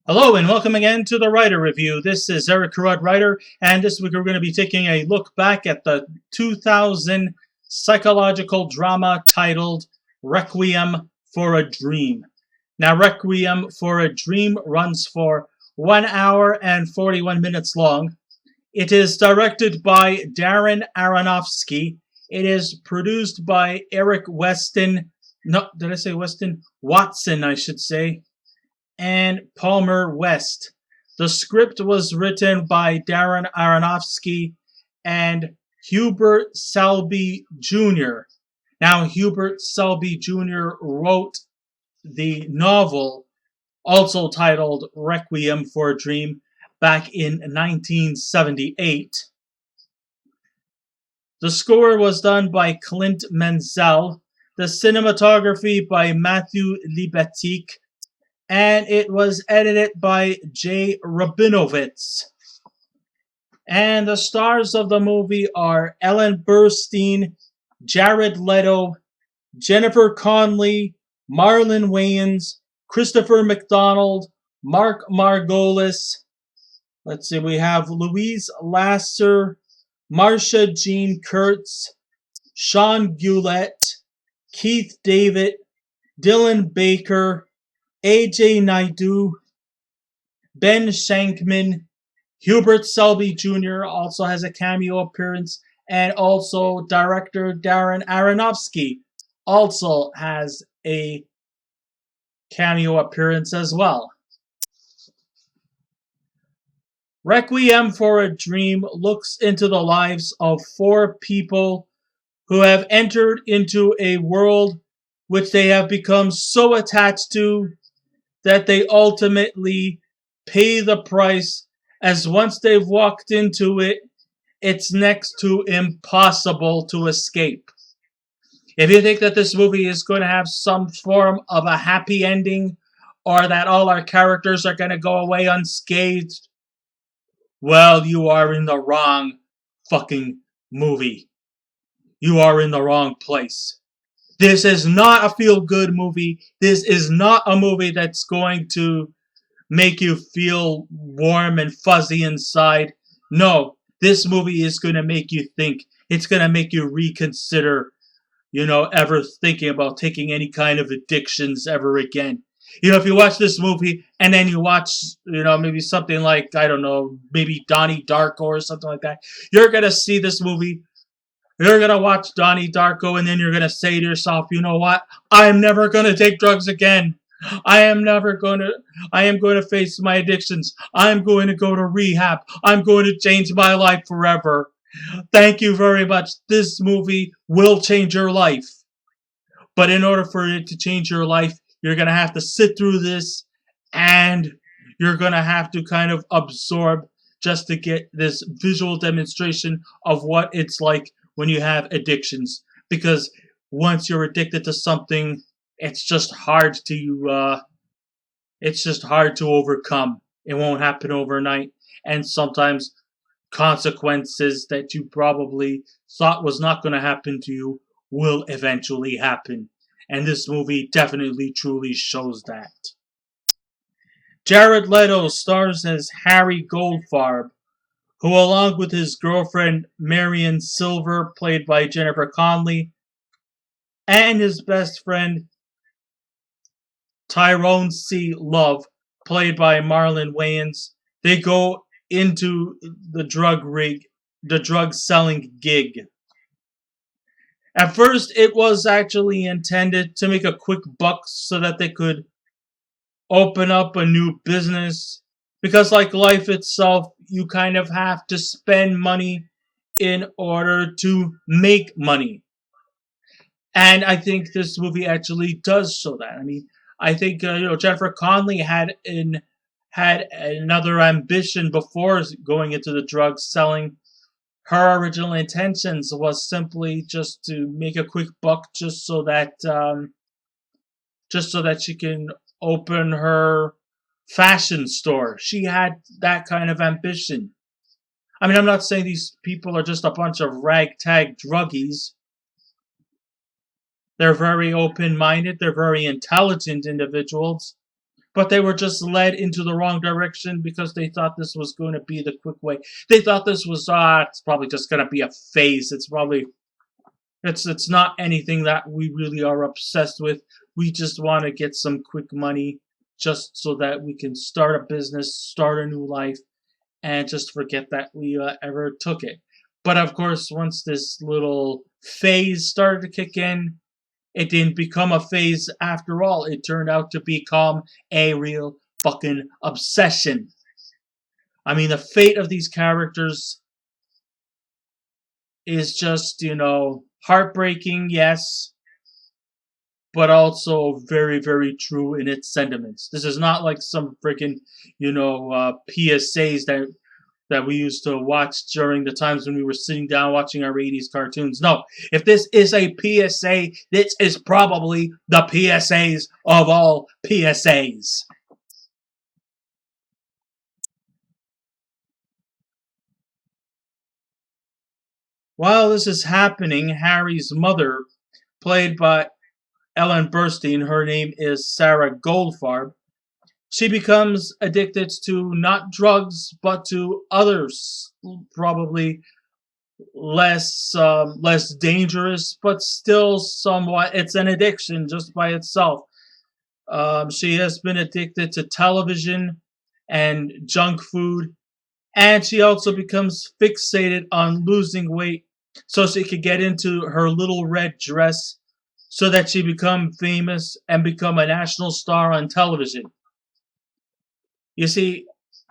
Hello and welcome again to the Writer Review. This is Eric Kurtz, writer, and this week we're going to be taking a look back at the 2000 psychological drama titled Requiem for a Dream. Now, Requiem for a Dream runs for 1 hour and 41 minutes long. It is directed by Darren Aronofsky. It is produced by Eric Weston. No, did I say Weston? Watson, I should say. And Palmer West. The script was written by Darren Aronofsky and Hubert Selby Jr. Now, Hubert Selby Jr. wrote the novel, also titled Requiem for a Dream, back in 1978. The score was done by Clint Menzel, the cinematography by Matthew Libatique, and it was edited by Jay Rabinowitz. And the stars of the movie are Ellen Burstyn, Jared Leto, Jennifer Connolly, Marlon Wayans, Christopher McDonald, Mark Margolis. Let's see, we have Louise Lasser, Marcia Jean Kurtz, Sean Gullette, Keith David, Dylan Baker, Ajay Naidu, Ben Shankman, Hubert Selby Jr. also has a cameo appearance, and also director Darren Aronofsky also has a cameo appearance as well. Requiem for a Dream looks into the lives of four people who have entered into a world which they have become so attached to that they ultimately pay the price, as once they've walked into it, it's next to impossible to escape. If you think that this movie is going to have some form of a happy ending, or that all our characters are going to go away unscathed, well, you are in the wrong fucking movie. You are in the wrong place. This is not a feel-good movie. This is not a movie that's going to make you feel warm and fuzzy inside. No, this movie is going to make you think. It's going to make you reconsider, ever thinking about taking any kind of addictions ever again. If you watch this movie and then you watch, maybe something like, I don't know, maybe Donnie Darko or something like that, you're going to see this movie. You're going to watch Donnie Darko, and then you're going to say to yourself, you know what? I am never going to take drugs again. I am going to face my addictions. I'm going to go to rehab. I'm going to change my life forever. Thank you very much. This movie will change your life. But in order for it to change your life, you're going to have to sit through this, and you're going to have to kind of absorb just to get this visual demonstration of what it's like when you have addictions, because once you're addicted to something, it's just hard to overcome. It won't happen overnight, and sometimes consequences that you probably thought was not going to happen to you will eventually happen, and this movie definitely truly shows that. Jared Leto stars as Harry Goldfarb, who, along with his girlfriend Marion Silver, played by Jennifer Connelly, and his best friend Tyrone C. Love, played by Marlon Wayans, they go into the drug selling gig. At first, it was actually intended to make a quick buck so that they could open up a new business. Because like life itself, you kind of have to spend money in order to make money. And I think this movie actually does show that. I mean, I think Jennifer Connelly had another ambition before going into the drug selling. Her original intentions was simply just to make a quick buck, just so that she can open her fashion store. She had that kind of ambition. I mean, I'm not saying these people are just a bunch of ragtag druggies. They're very open-minded. They're very intelligent individuals. but they were just led into the wrong direction because they thought this was going to be the quick way. They thought this was, it's probably just going to be a phase. It's not anything that we really are obsessed with. We just want to get some quick money just so that we can start a business, start a new life, and just forget that we ever took it. But of course, once this little phase started to kick in, it didn't become a phase after all. It turned out to become a real fucking obsession. I mean, the fate of these characters is just, heartbreaking, yes, but also very, very true in its sentiments. This is not like some freaking, PSAs that we used to watch during the times when we were sitting down watching our 80s cartoons. No, if this is a PSA, this is probably the PSAs of all PSAs. While this is happening, Harry's mother, played by Ellen Burstyn, her name is Sarah Goldfarb, she becomes addicted to not drugs, but to others, probably less dangerous, but still somewhat. It's an addiction just by itself. She has been addicted to television and junk food, and she also becomes fixated on losing weight so she could get into her little red dress so that she become famous and become a national star on television. You see,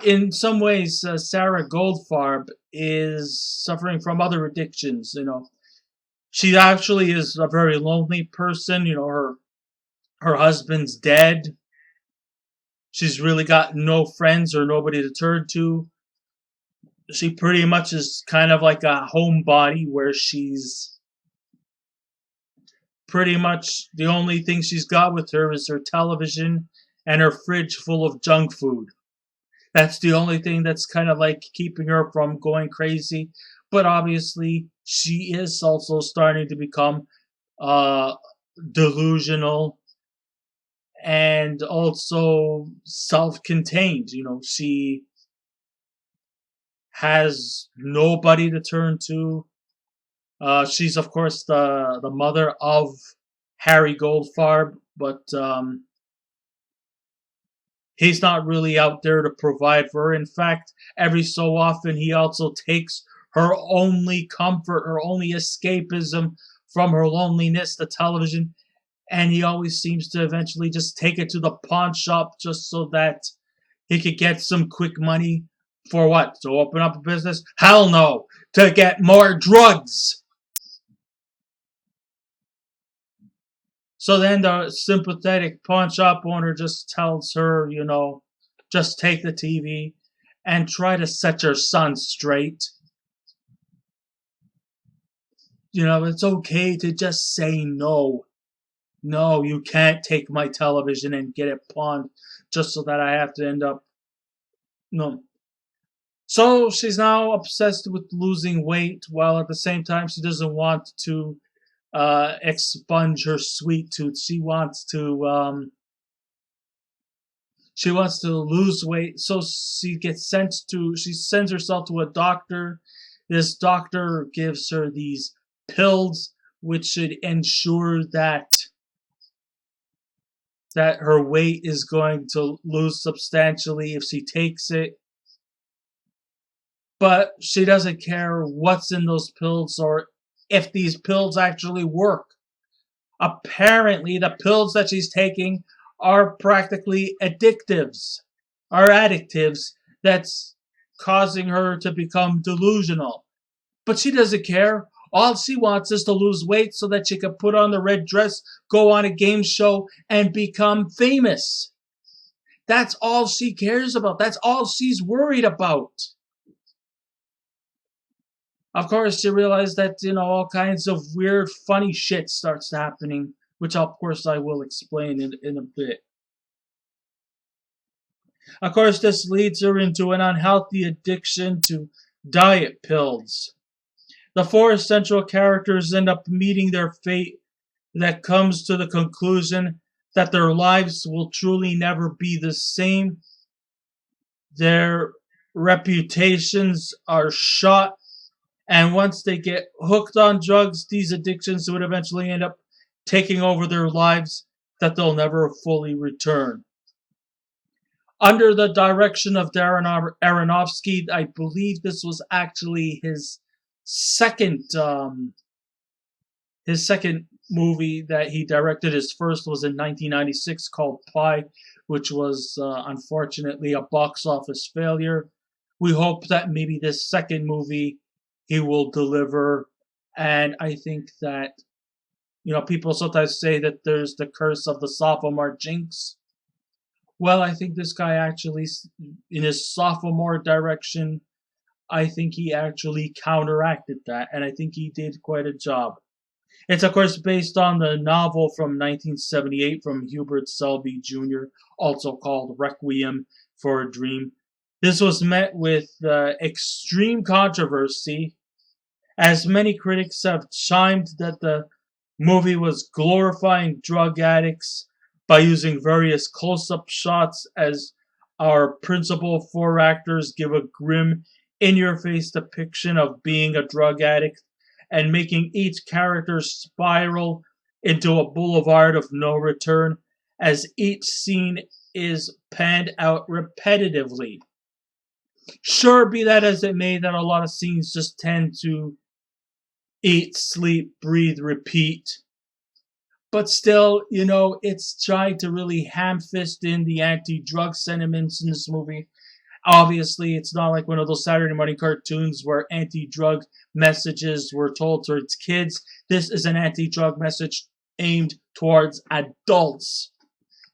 in some ways, Sarah Goldfarb is suffering from other addictions. She actually is a very lonely person. Her husband's dead. She's really got no friends or nobody to turn to. She pretty much is kind of like a homebody where she's pretty much the only thing she's got with her is her television and her fridge full of junk food. That's the only thing that's kind of like keeping her from going crazy. But obviously, she is also starting to become delusional and also self-contained. She has nobody to turn to. She's, of course, the mother of Harry Goldfarb, but he's not really out there to provide for her. In fact, every so often he also takes her only comfort, her only escapism from her loneliness, the television, and he always seems to eventually just take it to the pawn shop just so that he could get some quick money. For what? To open up a business? Hell no! To get more drugs! So then the sympathetic pawn shop owner just tells her, just take the TV and try to set your son straight. It's okay to just say no. No, you can't take my television and get it pawned just so that I have to end up. No. So she's now obsessed with losing weight, while at the same time she doesn't want to expunge her sweet tooth. She wants to lose weight, so she sends herself to a doctor. This doctor gives her these pills which should ensure that her weight is going to lose substantially if she takes it. But she doesn't care what's in those pills or if these pills actually work. Apparently, the pills that she's taking are practically addictives that's causing her to become delusional. But she doesn't care. All she wants is to lose weight so that she can put on the red dress, go on a game show, and become famous. That's all she cares about. That's all she's worried about. Of course, you realize that, all kinds of weird, funny shit starts happening, which of course I will explain in a bit. Of course, this leads her into an unhealthy addiction to diet pills. The four central characters end up meeting their fate that comes to the conclusion that their lives will truly never be the same. Their reputations are shot, and once they get hooked on drugs, these addictions would eventually end up taking over their lives that they'll never fully return. Under the direction of Darren Aronofsky, I believe this was actually second his second movie that he directed. His first was in 1996 called Pi, which was unfortunately a box office failure. We hope that maybe this second movie he will deliver. And I think that, people sometimes say that there's the curse of the sophomore jinx. Well, I think this guy actually, in his sophomore direction, I think he actually counteracted that, and I think he did quite a job. It's, of course, based on the novel from 1978 from Hubert Selby Jr., also called Requiem for a Dream. This was met with extreme controversy, as many critics have chimed that the movie was glorifying drug addicts by using various close-up shots as our principal four actors give a grim, in-your-face depiction of being a drug addict and making each character spiral into a boulevard of no return as each scene is panned out repetitively. Sure, be that as it may, that a lot of scenes just tend to eat, sleep, breathe, repeat. But still, it's trying to really ham-fist in the anti-drug sentiments in this movie. Obviously, it's not like one of those Saturday morning cartoons where anti-drug messages were told towards kids. This is an anti-drug message aimed towards adults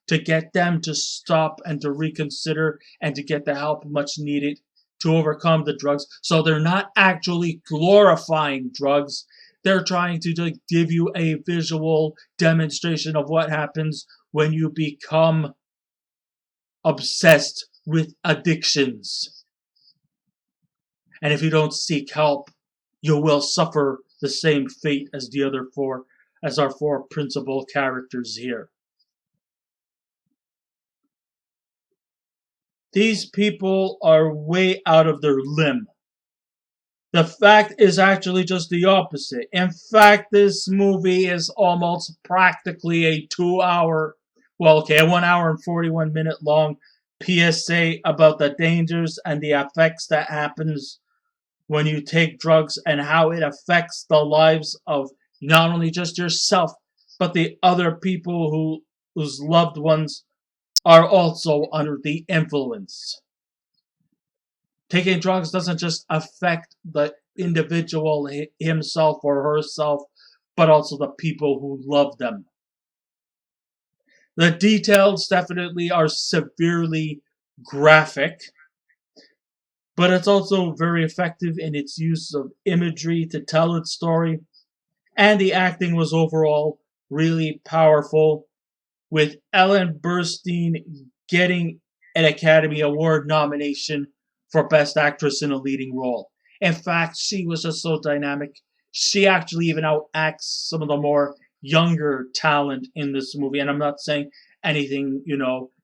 to get them to stop and to reconsider and to get the help much needed to overcome the drugs. So they're not actually glorifying drugs. They're trying to give you a visual demonstration of what happens when you become obsessed with addictions. And if you don't seek help, you will suffer the same fate as our four principal characters here. These people are way out of their limb. The fact is actually just the opposite. In fact, this movie is almost practically a 1 hour and 41 minute long PSA about the dangers and the effects that happens when you take drugs and how it affects the lives of not only just yourself, but the other people whose loved ones are also under the influence. Taking drugs doesn't just affect the individual himself or herself, but also the people who love them. The details definitely are severely graphic, but it's also very effective in its use of imagery to tell its story, and the acting was overall really powerful, with Ellen Burstyn getting an Academy Award nomination for Best Actress in a Leading Role. In fact, she was just so dynamic. She actually even outacts some of the more younger talent in this movie. And I'm not saying anything,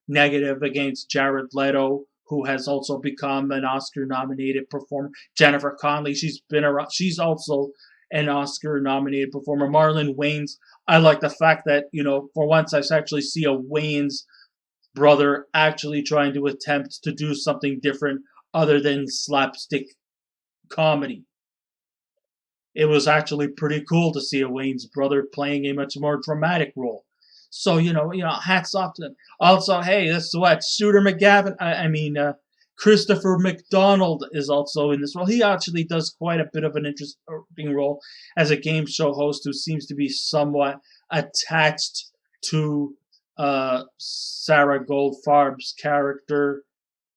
negative against Jared Leto, who has also become an Oscar-nominated performer. Jennifer Connelly, she's also an Oscar-nominated performer. Marlon Wayans, I like the fact that, for once I actually see a Wayans brother actually trying to attempt to do something different other than slapstick comedy. It was actually pretty cool to see a Wayans brother playing a much more dramatic role. So, hats off to them. Also, hey, this is what, Shooter McGavin, Christopher McDonald is also in this role. He actually does quite a bit of an interesting role as a game show host who seems to be somewhat attached to Sarah Goldfarb's character,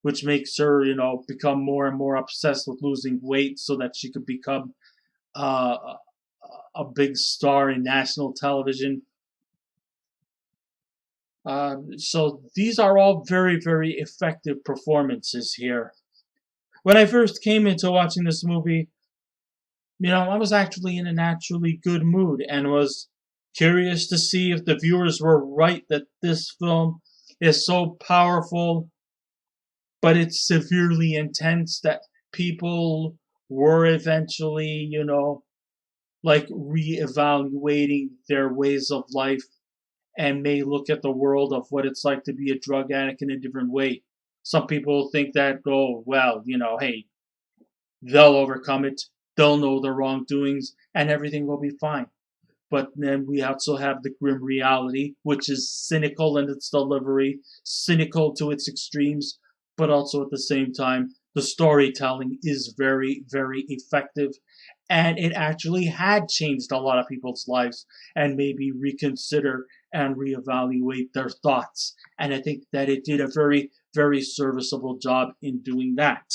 which makes her, become more and more obsessed with losing weight so that she could become a big star in national television. So these are all very, very effective performances here. When I first came into watching this movie, I was actually in a naturally good mood and was Curious to see if the viewers were right that this film is so powerful, but it's severely intense that people were eventually, like reevaluating their ways of life and may look at the world of what it's like to be a drug addict in a different way. Some people think that, oh, well, hey, they'll overcome it, they'll know their wrongdoings, and everything will be fine. But then we also have the grim reality, which is cynical in its delivery, cynical to its extremes, but also at the same time, the storytelling is very, very effective. And it actually had changed a lot of people's lives and maybe reconsider and reevaluate their thoughts. And I think that it did a very, very serviceable job in doing that.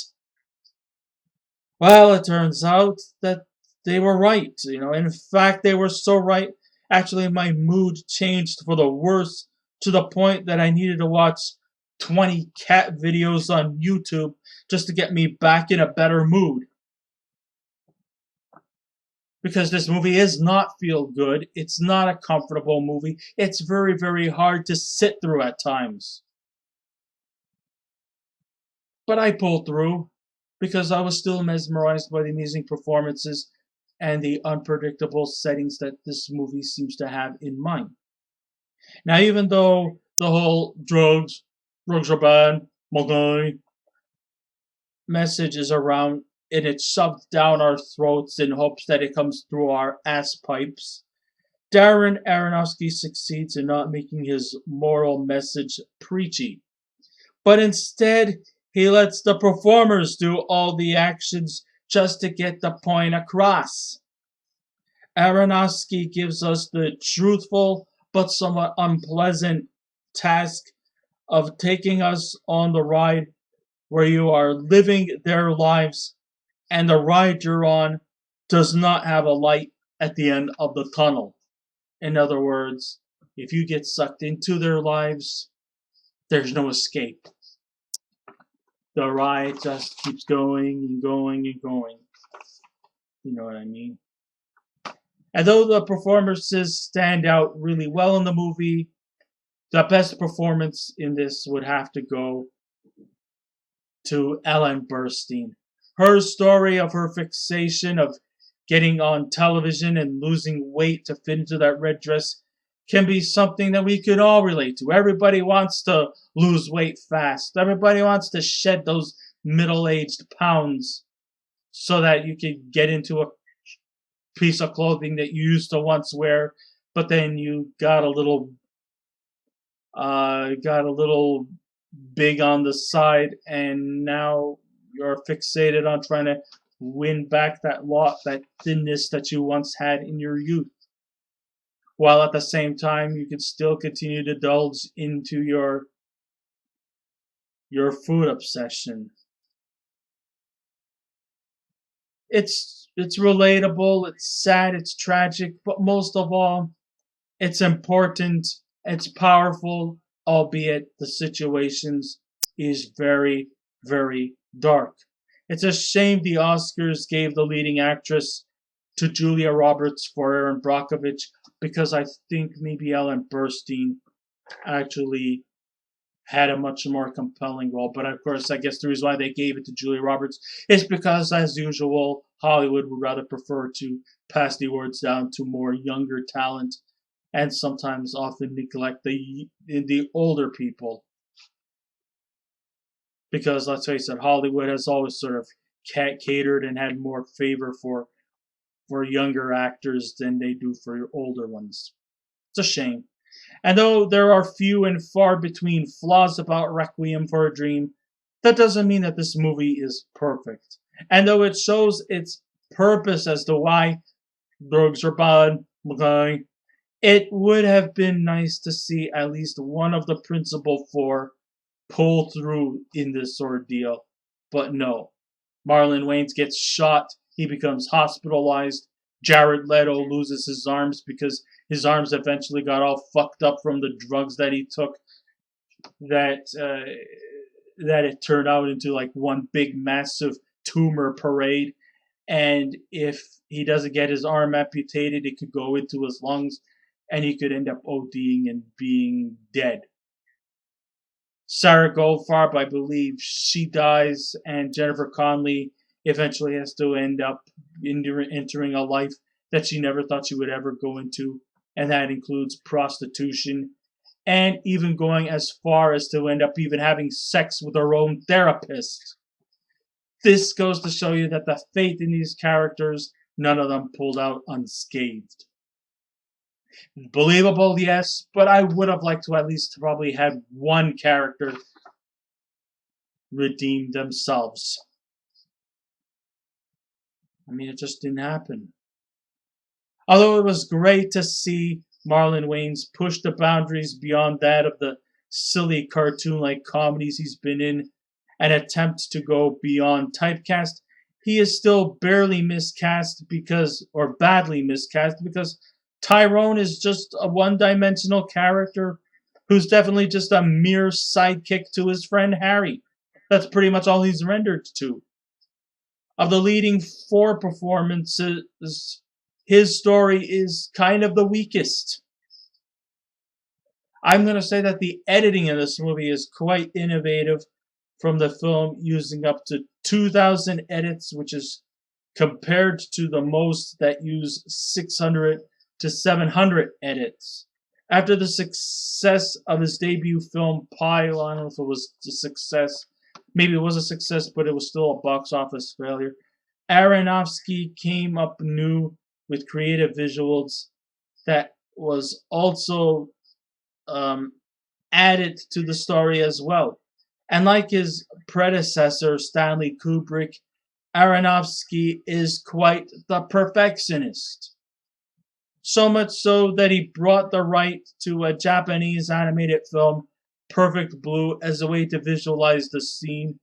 Well, it turns out that they were right. In fact, they were so right. Actually, my mood changed for the worse to the point that I needed to watch 20 cat videos on YouTube just to get me back in a better mood. Because this movie is not feel good. It's not a comfortable movie. It's very, very hard to sit through at times. But I pulled through because I was still mesmerized by the amazing performances and the unpredictable settings that this movie seems to have in mind. Now, even though the whole drugs are bad, okay, message is around and it's shoved down our throats in hopes that it comes through our ass pipes, Darren Aronofsky succeeds in not making his moral message preachy, but instead he lets the performers do all the actions just to get the point across. Aronofsky gives us the truthful but somewhat unpleasant task of taking us on the ride where you are living their lives and the ride you're on does not have a light at the end of the tunnel. In other words, if you get sucked into their lives, there's no escape. The ride just keeps going and going and going. You know what I mean? And though the performances stand out really well in the movie, the best performance in this would have to go to Ellen Burstyn. Her story of her fixation of getting on television and losing weight to fit into that red dress can be something that we could all relate to. Everybody wants to lose weight fast. Everybody wants to shed those middle-aged pounds so that you can get into a piece of clothing that you used to once wear, but then you got a little big on the side, and now you're fixated on trying to win back that thinness that you once had in your youth, while at the same time you can still continue to indulge into your food obsession. It's relatable, it's sad, it's tragic, but most of all, it's important, it's powerful, albeit the situations is very, very dark. It's a shame the Oscars gave the leading actress to Julia Roberts for Erin Brockovich, because I think maybe Ellen Burstyn actually had a much more compelling role. But of course, I guess the reason why they gave it to Julia Roberts is because, as usual, Hollywood would rather prefer to pass the awards down to more younger talent and sometimes often neglect the older people. Because let's face it, Hollywood has always sort of catered and had more favor for younger actors than they do for older ones. It's a shame. And though there are few and far between flaws about Requiem for a Dream, that doesn't mean that this movie is perfect. And though it shows its purpose as to why drugs are bad, okay, it would have been nice to see at least one of the principal four pull through in this ordeal. But no. Marlon Wayans gets shot. He becomes hospitalized. Jared Leto loses his arms because his arms eventually got all fucked up from the drugs that he took. That it turned out into like one big massive tumor parade. And if he doesn't get his arm amputated, it could go into his lungs. and he could end up ODing and being dead. Sarah Goldfarb, I believe she dies, and Jennifer Connelly eventually has to end up entering a life that she never thought she would ever go into, and that includes prostitution, and even going as far as to end up even having sex with her own therapist. This goes to show you that the faith in these characters, none of them pulled out unscathed. Believable, yes, but I would have liked to at least probably have one character redeem themselves. I mean, it just didn't happen. Although it was great to see Marlon Wayans push the boundaries beyond that of the silly cartoon-like comedies he's been in and attempt to go beyond typecast, he is still barely miscast badly miscast because Tyrone is just a one-dimensional character who's definitely just a mere sidekick to his friend Harry. That's pretty much all he's rendered to. Of the leading four performances, his story is kind of the weakest. I'm going to say that the editing in this movie is quite innovative, from the film using up to 2,000 edits, which is compared to the most that use 600 to 700 edits. After the success of his debut film, Pile, I don't know if it was a success, maybe it was a success, but it was still a box office failure. Aronofsky came up new with creative visuals that was also added to the story as well. And like his predecessor, Stanley Kubrick, Aronofsky is quite the perfectionist. So much so that he brought the right to a Japanese animated film, Perfect Blue, as a way to visualize the scene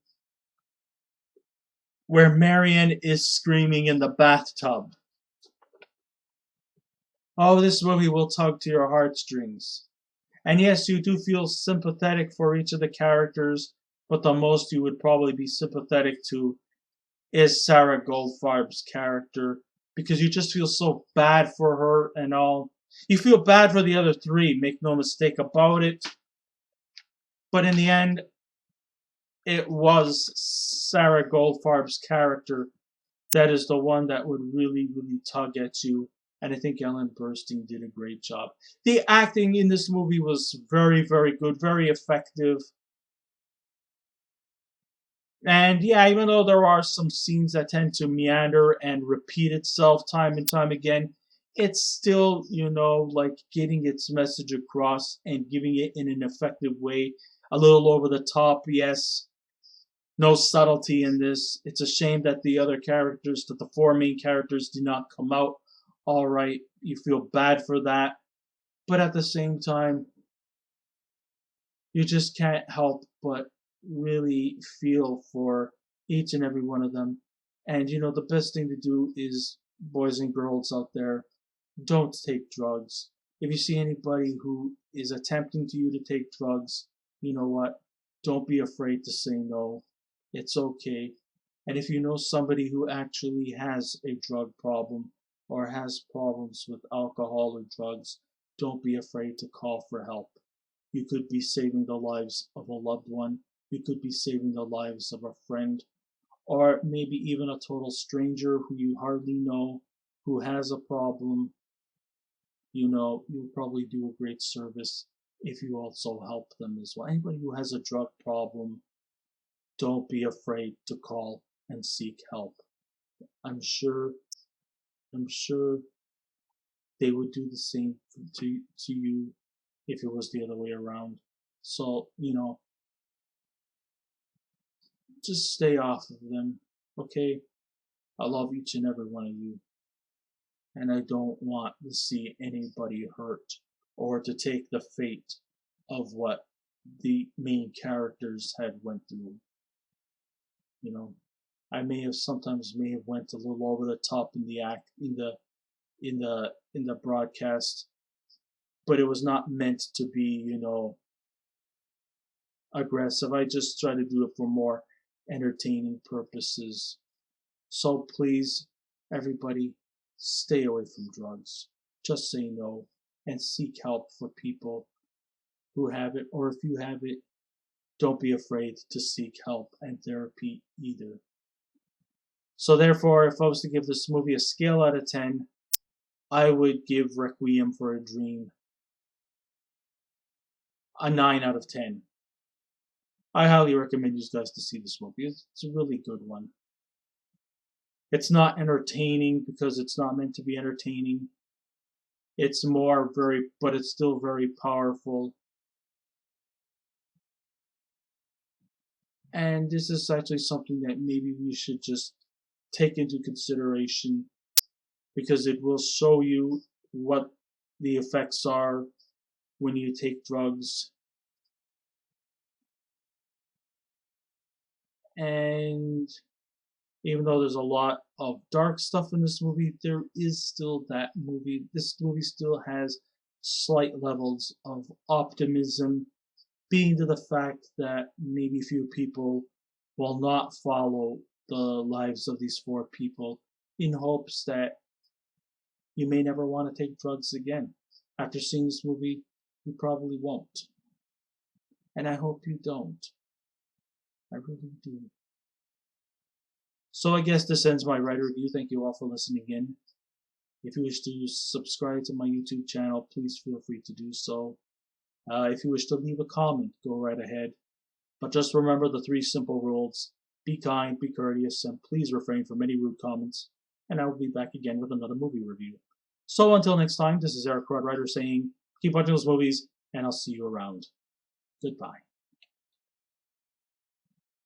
where Marion is screaming in the bathtub. Oh, this movie will tug to your heartstrings. And yes, you do feel sympathetic for each of the characters, but the most you would probably be sympathetic to is Sarah Goldfarb's character, because you just feel so bad for her and all. You feel bad for the other three, make no mistake about it. But in the end, it was Sarah Goldfarb's character that is the one that would really, really tug at you. And I think Ellen Burstyn did a great job. The acting in this movie was very, very good, very effective. And yeah, even though there are some scenes that tend to meander and repeat itself time and time again, it's still, like getting its message across and giving it in an effective way. A little over the top, yes. No subtlety in this. It's a shame that the four main characters did not come out all right. You feel bad for that. But at the same time, you just can't help but really feel for each and every one of them. And the best thing to do is, boys and girls out there, don't take drugs. If you see anybody who is attempting to you to take drugs, you know what? Don't be afraid to say no. It's okay. And if you know somebody who actually has a drug problem or has problems with alcohol or drugs, don't be afraid to call for help. You could be saving the lives of a loved one. You could be saving the lives of a friend, or maybe even a total stranger who you hardly know, who has a problem. You'll probably do a great service if you also help them as well. Anybody who has a drug problem, don't be afraid to call and seek help. I'm sure they would do the same to you if it was the other way around. So, just stay off of them, okay? I love each and every one of you. And I don't want to see anybody hurt or to take the fate of what the main characters had went through. I may have went a little over the top in the broadcast, but it was not meant to be, aggressive. I just try to do it for more entertaining purposes. So please, everybody, stay away from drugs. Just say no. and seek help for people who have it, or if you have it, don't be afraid to seek help and therapy either. So therefore, if I was to give this movie a scale out of 10, I would give Requiem for a Dream a 9 out of 10. I highly recommend you guys to see this movie. It's a really good one. It's not entertaining because it's not meant to be entertaining. It's more but it's still very powerful. And this is actually something that maybe we should just take into consideration, because it will show you what the effects are when you take drugs. And even though there's a lot of dark stuff in this movie, there is still that movie. This movie still has slight levels of optimism, being to the fact that maybe few people will not follow the lives of these 4 people, in hopes that you may never want to take drugs again. After seeing this movie, you probably won't. And I hope you don't. I really do. So I guess this ends my writer review. Thank you all for listening in. If you wish to subscribe to my YouTube channel, please feel free to do so. If you wish to leave a comment, go right ahead. But just remember the 3 simple rules. Be kind, be courteous, and please refrain from any rude comments. And I will be back again with another movie review. So until next time, this is Eric Writer saying, keep watching those movies, and I'll see you around. Goodbye.